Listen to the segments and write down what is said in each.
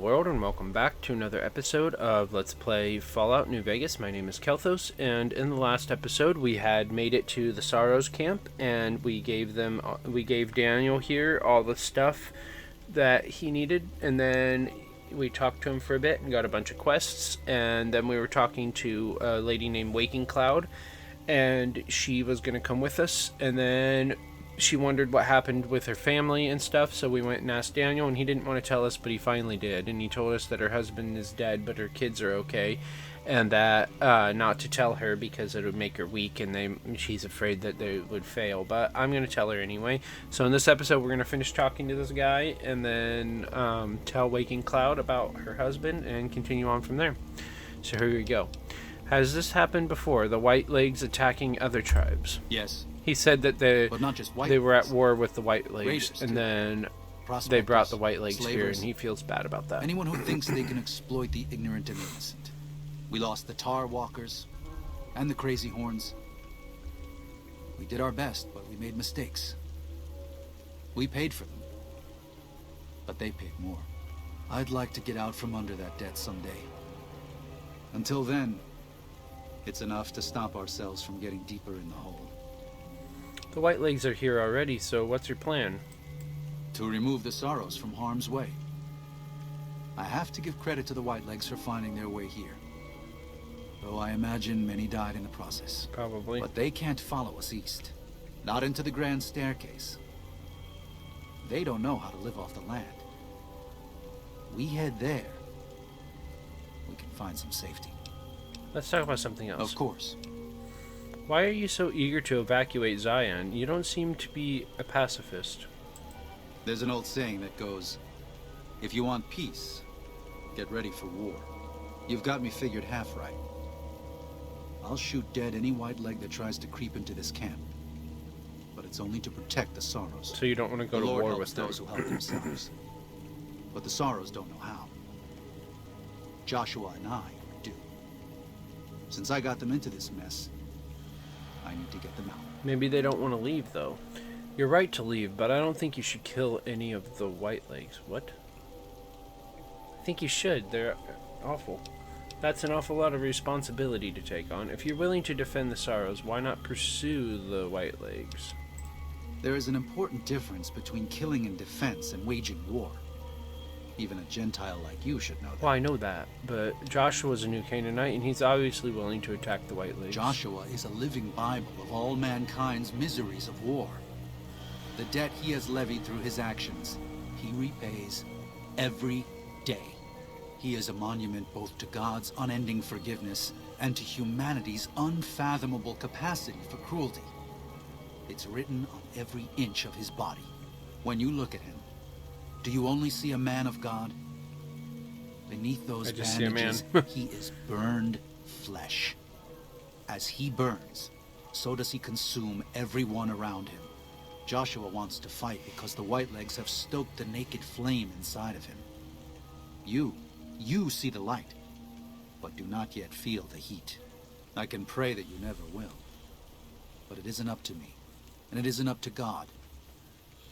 world, and welcome back to another episode of Let's Play Fallout New Vegas. My name is Kelthos, and in the last episode we had made it to the Sorrows camp, and we gave Daniel here all the stuff that he needed, and then we talked to him for a bit and got a bunch of quests, and then we were talking to a lady named Waking Cloud, and she was going to come with us, and then she wondered what happened with her family and stuff, so we went and asked Daniel, and he didn't want to tell us, but he finally did, and he told us that her husband is dead, but her kids are okay, and that not to tell her because it would make her weak, and she's afraid that they would fail, but I'm going to tell her anyway. So in this episode, we're going to finish talking to this guy, and then tell Waking Cloud about her husband, and continue on from there. So here we go. Has this happened before, the White Legs attacking other tribes? Yes. He said that they were at war with the White Legs, and then they brought the White Legs here, and he feels bad about that. Anyone who thinks they can exploit the ignorant and innocent. We lost the Tar Walkers and the Crazy Horns. We did our best, but we made mistakes. We paid for them, but they paid more. I'd like to get out from under that debt someday. Until then, it's enough to stop ourselves from getting deeper in the hole. The White Legs are here already, so what's your plan? To remove the Sorrows from harm's way. I have to give credit to the White Legs for finding their way here. Though I imagine many died in the process. Probably. But they can't follow us east. Not into the Grand Staircase. They don't know how to live off the land. We head there. We can find some safety. Let's talk about something else. Of course. Why are you so eager to evacuate Zion? You don't seem to be a pacifist. There's an old saying that goes, if you want peace, get ready for war. You've got me figured half right. I'll shoot dead any white leg that tries to creep into this camp. But it's only to protect the Sorrows. So you don't want to go to war with them? The Lord helps those who help themselves. But the Sorrows don't know how. Joshua and I do. Since I got them into this mess, I need to get them out. Maybe they don't want to leave, though. You're right to leave, but I don't think you should kill any of the White Legs. What? I think you should. They're awful. That's an awful lot of responsibility to take on. If you're willing to defend the Sorrows, why not pursue the White Legs? There is an important difference between killing in defense and waging war. Even a Gentile like you should know that. Well, I know that, but Joshua's a new Canaanite, and he's obviously willing to attack the White Legs. Joshua is a living Bible of all mankind's miseries of war. The debt he has levied through his actions, he repays every day. He is a monument both to God's unending forgiveness and to humanity's unfathomable capacity for cruelty. It's written on every inch of his body. When you look at him, do you only see a man of God? Beneath those bandages, he is burned flesh. As he burns, so does he consume everyone around him. Joshua wants to fight because the White Legs have stoked the naked flame inside of him. You see the light, but do not yet feel the heat. I can pray that you never will. But it isn't up to me, and it isn't up to God.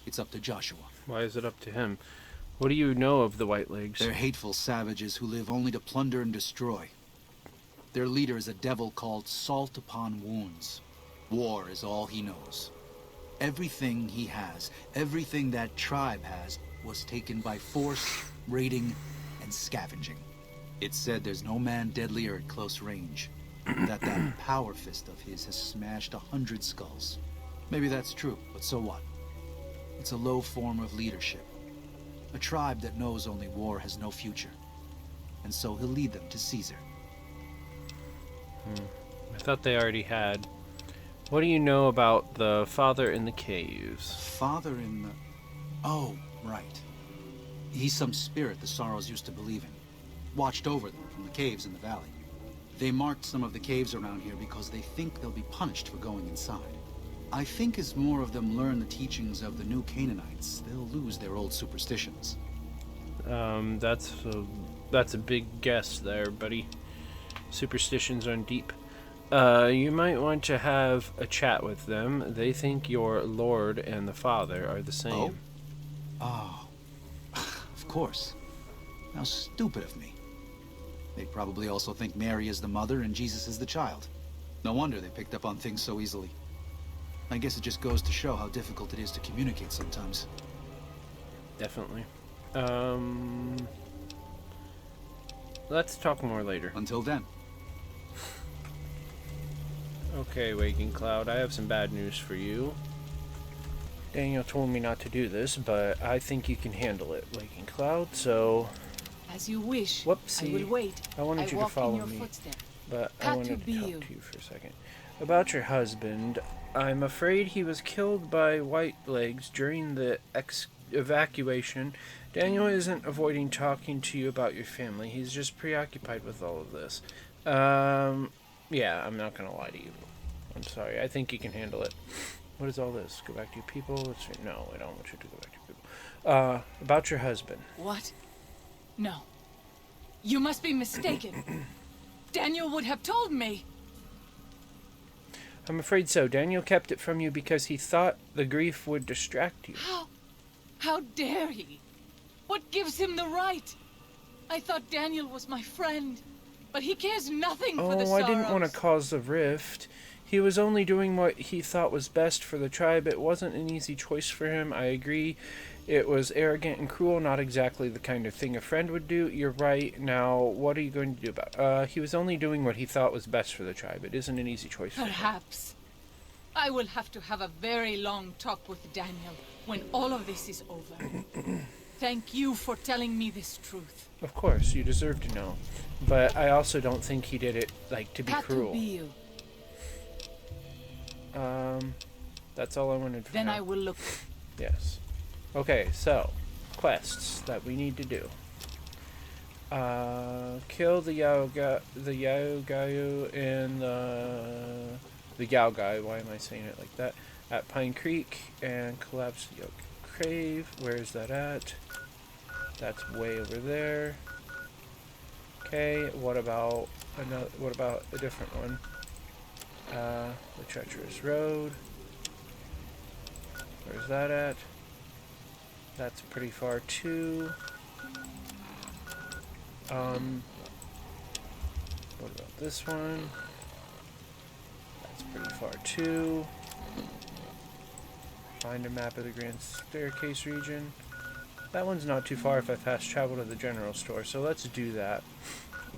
It's up to Joshua. Why is it up to him? What do you know of the White Legs? They're hateful savages who live only to plunder and destroy. Their leader is a devil called Salt Upon Wounds. War is all he knows. Everything he has, everything that tribe has, was taken by force, raiding, and scavenging. It's said there's no man deadlier at close range, that power fist of his has smashed 100 skulls. Maybe that's true, but so what? It's a low form of leadership. A tribe that knows only war has no future. And so he'll lead them to Caesar. I thought they already had. What do you know about the Father in the Caves? Father in the... Oh, right. He's some spirit the Sorrows used to believe in. Watched over them from the caves in the valley. They marked some of the caves around here because they think they'll be punished for going inside. I think as more of them learn the teachings of the new Canaanites, they'll lose their old superstitions. That's a big guess there, buddy. Superstitions run deep. You might want to have a chat with them. They think your Lord and the Father are the same. Oh, of course. How stupid of me. They probably also think Mary is the mother and Jesus is the child. No wonder they picked up on things so easily. I guess it just goes to show how difficult it is to communicate sometimes. Definitely. Let's talk more later. Until then. Okay, Waking Cloud, I have some bad news for you. Daniel told me not to do this, but I think you can handle it, Waking Cloud, so... As you wish. Whoopsie. I will wait. I wanted you to follow me, but I wanted to talk to you for a second. About your husband, I'm afraid he was killed by Whitelegs during the evacuation. Daniel isn't avoiding talking to you about your family. He's just preoccupied with all of this. Yeah, I'm not gonna lie to you. I'm sorry. I think you can handle it. What is all this? Go back to your people? No, I don't want you to go back to your people. About your husband. What? No. You must be mistaken. Daniel would have told me. I'm afraid so. Daniel kept it from you because he thought the grief would distract you. How dare he? What gives him the right? I thought Daniel was my friend, but he cares nothing for the sorrows. I didn't want to cause a rift. He was only doing what he thought was best for the tribe. It wasn't an easy choice for him, I agree. It was arrogant and cruel, not exactly the kind of thing a friend would do. You're right. Now, what are you going to do about it? He was only doing what he thought was best for the tribe. It isn't an easy choice for him. Perhaps. I will have to have a very long talk with Daniel when all of this is over. Thank you for telling me this truth. Of course, you deserve to know. But I also don't think he did it, to be cruel. That's all I wanted for Then now. I will look. Yes. Okay, so, quests that we need to do. Kill the Yaogayu and the Yaogai, why am I saying it like that? At Pine Creek, and collapse the Yoke Crave. Where is that at? That's way over there. Okay, what about a different one? The Treacherous Road. Where's that at? That's pretty far too. What about this one? That's pretty far too. Find a map of the Grand Staircase region. That one's not too far if I fast travel to the general store, so let's do that.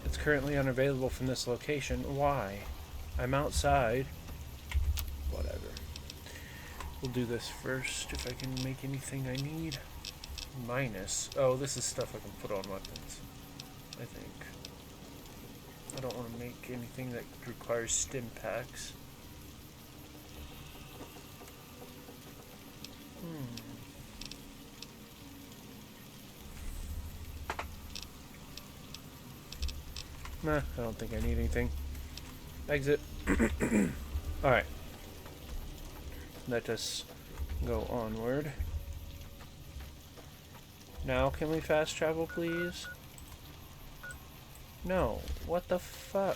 It's currently unavailable from this location. Why? I'm outside. Whatever. We'll do this first, if I can make anything I need. Minus. Oh, this is stuff I can put on weapons, I think. I don't want to make anything that requires stim packs. Nah, I don't think I need anything. Exit. Alright. Let us go onward. Now, can we fast travel, please? No. What the fuck?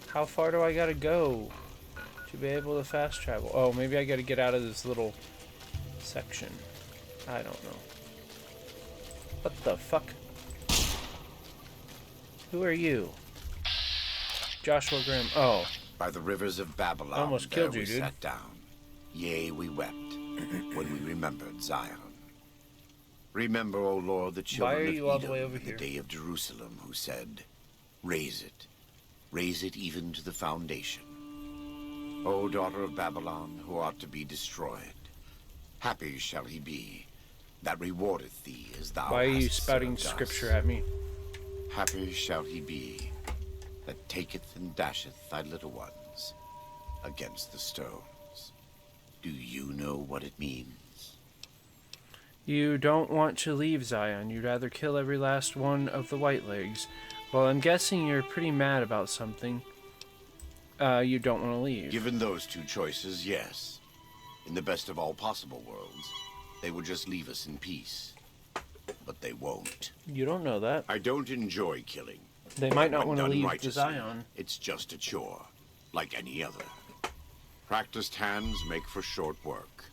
How far do I gotta go to be able to fast travel? Oh, maybe I gotta get out of this little section. I don't know. What the fuck? Who are you? Joshua Grimm. Oh. By the rivers of Babylon, almost killed you, we dude. sat down. Yea, we wept when we remembered Zion. Remember, O Lord, the children you of all the way Edom over in here? the day of Jerusalem, who said, raise it even to the foundation. O daughter of Babylon, who art to be destroyed, happy shall he be that rewardeth thee as thou Why are you hast spouting served scripture us. at me? Happy shall he be that taketh and dasheth thy little ones against the stones. Do you know what it means? You don't want to leave Zion. You'd rather kill every last one of the Whitelegs. Well, I'm guessing you're pretty mad about something. You don't want to leave. Given those two choices, yes. In the best of all possible worlds, they would just leave us in peace. But they won't. You don't know that. I don't enjoy killing. They might not When want to done leave to righteously, Zion. It's just a chore, like any other. Practiced hands make for short work.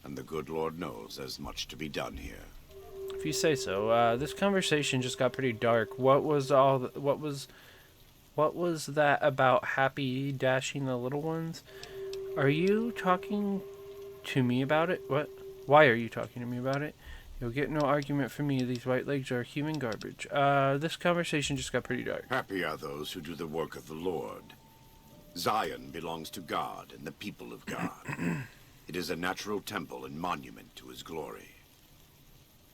And the good Lord knows there's much to be done here. If you say so. This conversation just got pretty dark. What was that about Happy dashing the little ones? Are you talking to me about it? What? Why are you talking to me about it? You'll get no argument from me. These white legs are human garbage. This conversation just got pretty dark. Happy are those who do the work of the Lord. Zion belongs to God and the people of God. It is a natural temple and monument to his glory.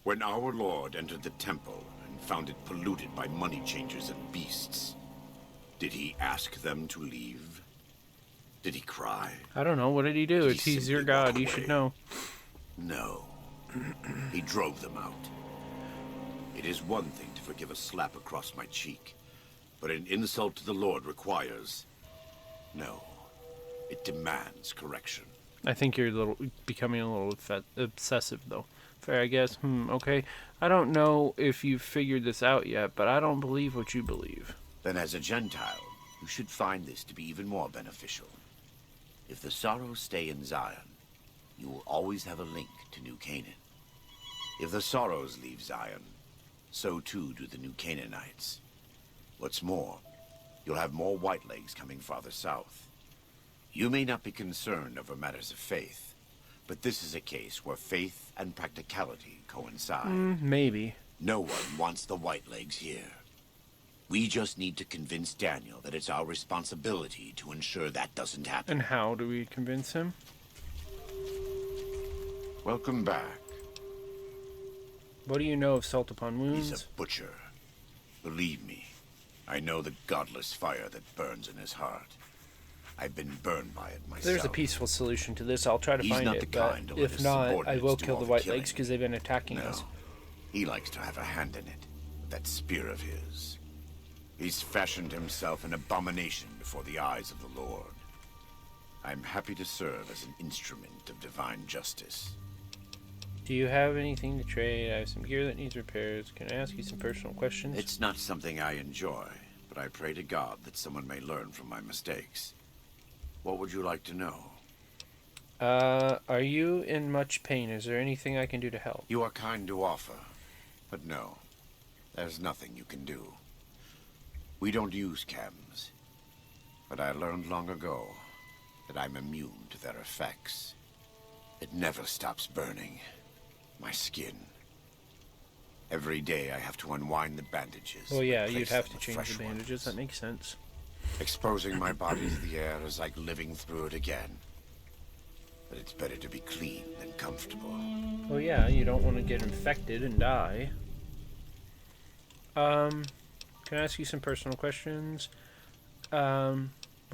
When our Lord entered the temple and found it polluted by money changers and beasts, did he ask them to leave? Did he cry? I don't know. What did he do? Did he He's your simply walk God. You away? should know. No. He drove them out. It is one thing to forgive a slap across my cheek, but an insult to the Lord requires... No. It demands correction. I think you're becoming a little obsessive, though. Fair, I guess. Okay. I don't know if you've figured this out yet, but I don't believe what you believe. Then as a Gentile, you should find this to be even more beneficial. If the sorrows stay in Zion, you will always have a link to New Canaan. If the sorrows leave Zion, so too do the New Canaanites. What's more, you'll have more white legs coming farther south. You may not be concerned over matters of faith, but this is a case where faith and practicality coincide. Maybe. No one wants the white legs here. We just need to convince Daniel that it's our responsibility to ensure that doesn't happen. And how do we convince him? Welcome back. What do you know of Salt Upon Wounds? He's a butcher. Believe me, I know the godless fire that burns in his heart. I've been burned by it myself. There's a peaceful solution to this. I'll try to He's find not it, the but kind to let if his not, I subordinates will do kill all the the White killing. Legs because they've been attacking No, us. he likes to have a hand in it. That spear of his. He's fashioned himself an abomination before the eyes of the Lord. I'm happy to serve as an instrument of divine justice. Do you have anything to trade? I have some gear that needs repairs. Can I ask you some personal questions? It's not something I enjoy, but I pray to God that someone may learn from my mistakes. What would you like to know? Are you in much pain? Is there anything I can do to help? You are kind to offer, but no, there's nothing you can do. We don't use chems, but I learned long ago that I'm immune to their effects. It never stops burning. My skin. Every day I have to unwind the bandages. Well, yeah, and you'd replace have them to with change fresh the bandages. ones. That makes sense. Exposing my body to the air is like living through it again. But it's better to be clean than comfortable. Well, yeah, you don't want to get infected and die. Can I ask you some personal questions? Were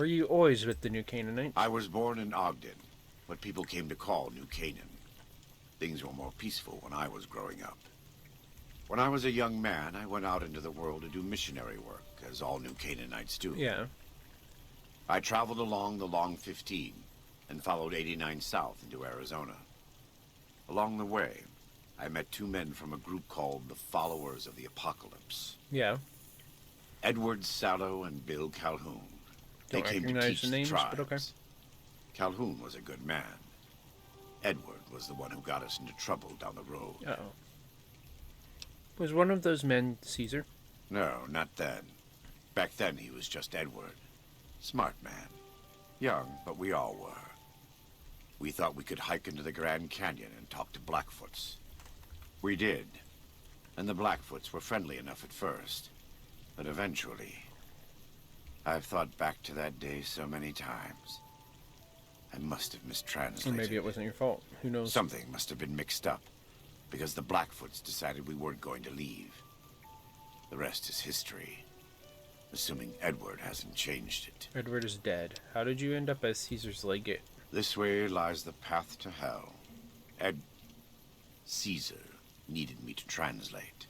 you always with the New Canaanites? I was born in Ogden, what people came to call New Canaan. Things were more peaceful when I was growing up. When I was a young man, I went out into the world to do missionary work, as all New Canaanites do. Yeah. I traveled along the Long 15 and followed 89 south into Arizona. Along the way, I met two men from a group called the Followers of the Apocalypse. Yeah. Edward Sallow and Bill Calhoun. They Don't came to recognize teach the the names, tribes. but okay. Calhoun was a good man. Edward was the one who got us into trouble down the road. Uh-oh. Was one of those men Caesar? No, not then. Back then he was just Edward. Smart man. Young, but we all were. We thought we could hike into the Grand Canyon and talk to Blackfoots. We did. And the Blackfoots were friendly enough at first. But eventually... I've thought back to that day so many times. I must have Or mistranslated. maybe it wasn't your fault. Who knows? Something must have been mixed up, because the Blackfoots decided we weren't going to leave. The rest is history, assuming Edward hasn't changed it. Edward is dead. How did you end up as Caesar's legate? This way lies the path to hell. Caesar needed me to translate.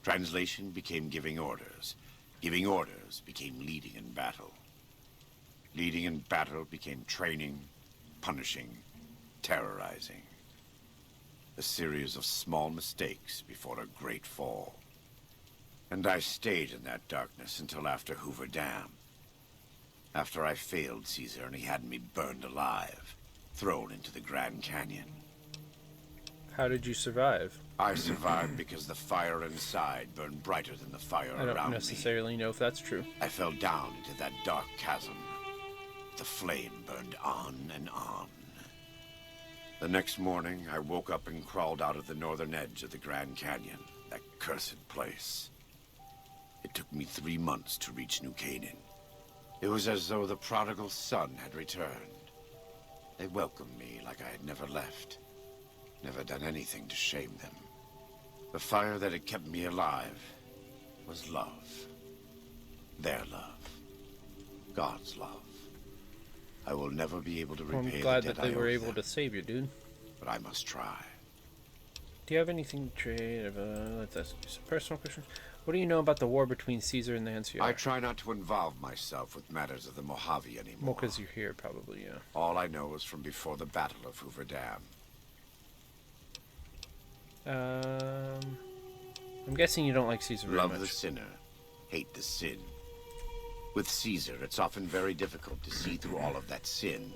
Translation became giving orders. Giving orders became leading in battle. Leading in battle became training, punishing, terrorizing. A series of small mistakes before a great fall. And I stayed in that darkness until after Hoover Dam. After I failed Caesar and he had me burned alive, thrown into the Grand Canyon. How did you survive? I survived because the fire inside burned brighter than the fire I don't around necessarily know if that's true. me. I fell down into that dark chasm. The flame burned on and on. The next morning, I woke up and crawled out of the northern edge of the Grand Canyon, that cursed place. It took me 3 months to reach New Canaan. It was as though the prodigal son had returned. They welcomed me like I had never left, never done anything to shame them. The fire that had kept me alive was love. Their love. God's love. I will never be able to Well, repay I'm glad the debt that they I were owe able them, to save you, dude. but I must try. Do you have anything to trade? Let's ask you some personal questions. What do you know about the war between Caesar and the NCR? I try not to involve myself with matters of the Mojave anymore. Well, because you're here, probably, yeah. All I know is from before the Battle of Hoover Dam. I'm guessing you don't like Caesar very Love much. the sinner, hate the sin. With Caesar, it's often very difficult to see through all of that sin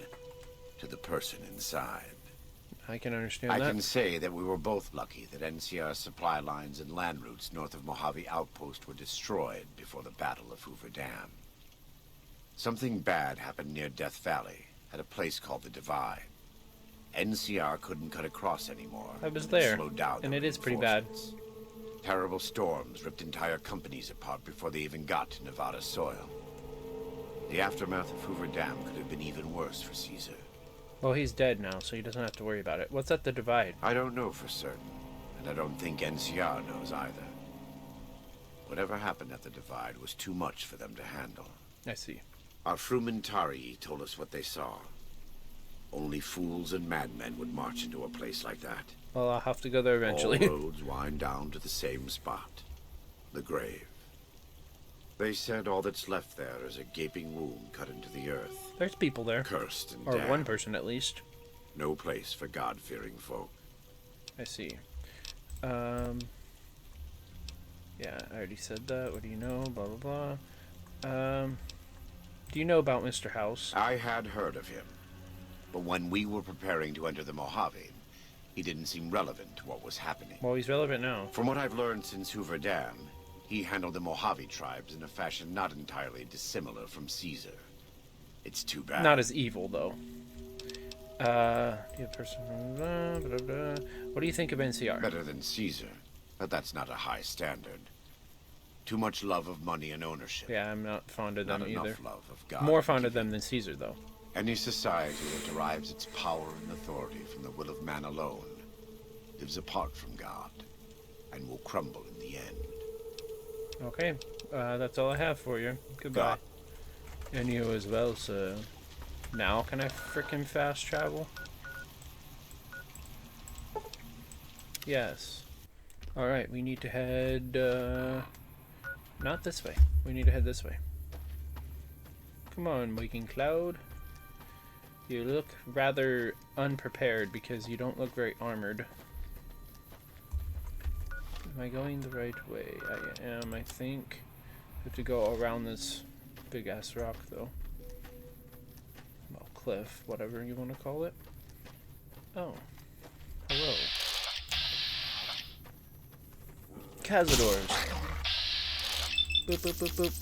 to the person inside. I can understand I that. can say that we were both lucky that NCR supply lines and land routes north of Mojave Outpost were destroyed before the Battle of Hoover Dam. Something bad happened near Death Valley, at a place called the Divide. NCR couldn't cut across anymore. I was and there, slowed down and the it is pretty bad. reinforcements. Terrible storms ripped entire companies apart before they even got to Nevada soil. The aftermath of Hoover Dam could have been even worse for Caesar. Well, he's dead now, so he doesn't have to worry about it. What's at the Divide? I don't know for certain, and I don't think NCR knows either. Whatever happened at the Divide was too much for them to handle. I see. Our Frumentari told us what they saw. Only fools and madmen would march into a place like that. Well, I'll have to go there eventually. All roads wind down to the same spot, the grave. They said all that's left there is a gaping wound cut into the earth, There's people there. cursed and Or damned. one person, at least. No place for God-fearing folk. I see. Yeah, I already said that. What do you know? Blah, blah, blah. Do you know about Mr. House? I had heard of him, but when we were preparing to enter the Mojave, he didn't seem relevant to what was happening. Well, he's relevant now. From what I've learned since Hoover Dam, he handled the Mojave tribes in a fashion not entirely dissimilar from Caesar. It's too bad. Not as evil, though. Do you have person? Blah, blah, blah. What do you think of NCR? Better than Caesar, but that's not a high standard. Too much love of money and ownership. Yeah, I'm not fond of Not them enough either. love of God. More fond of them than Caesar, though. Any society that derives its power and authority from the will of man alone lives apart from God and will crumble in the end. Okay, that's all I have for you. Goodbye. God. And you as well, so... Now can I frickin' fast travel? Yes. Alright, we need to head, not this way. We need to head this way. Come on, Waking Cloud. You look rather unprepared because you don't look very armored. Am I going the right way? I am, I think. I have to go around this big-ass rock, though. Well, cliff, whatever you want to call it. Oh. Hello. Cazadors. Boop, boop, boop, boop.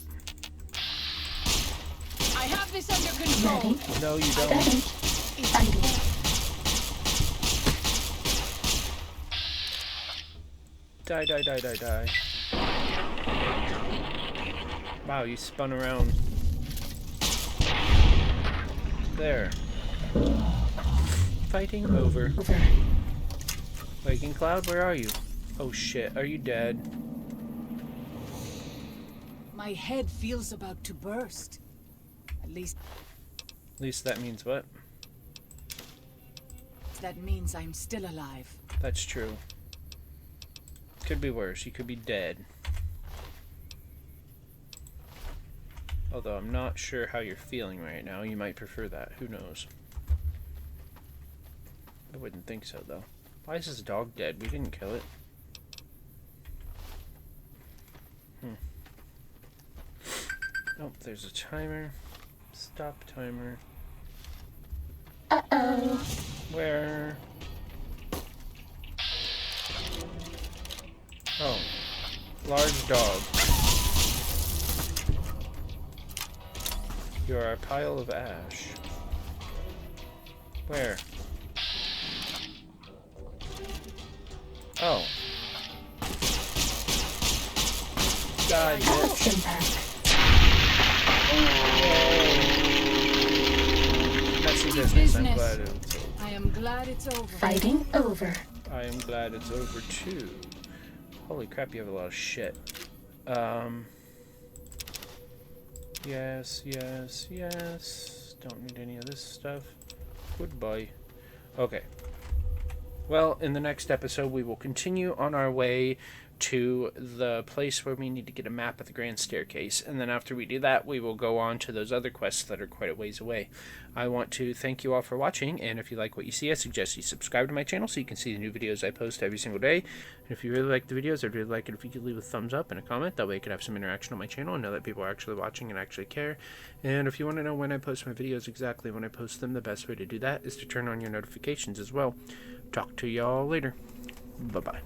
I have this under control. No, you don't. Die, die, die, die, die. Wow, you spun around. There. Fighting over. Waking Cloud, where are you? Oh shit, are you dead? My head feels about to burst. At least At least that means what? that means I'm still alive. That's true. Could be worse, you could be dead. Although I'm not sure how you're feeling right now. You might prefer that. Who knows? I wouldn't think so, though. Why is this dog dead? We didn't kill it. Oh, there's a timer. Stop timer. Uh-oh. Where? Oh. Large dog. You are a pile of ash. Where? Oh. God, bitch. Messy business. I'm glad it's over. I am glad it's over. Fighting over. I am glad it's over too. Holy crap, you have a lot of shit. Yes, yes, yes. Don't need any of this stuff. Goodbye. Okay. Well, in the next episode, we will continue on our way to the place where we need to get a map of the Grand Staircase. And then after we do that, we will go on to those other quests that are quite a ways away. I want to thank you all for watching, and if you like what you see, I suggest you subscribe to my channel so you can see the new videos I post every single day. And if you really like the videos, I'd really like it if you could leave a thumbs up and a comment. That way I could have some interaction on my channel and know that people are actually watching and actually care. And if you want to know when I post my videos, exactly when I post them, the best way to do that is to turn on your notifications as well. Talk to y'all later. Bye-bye.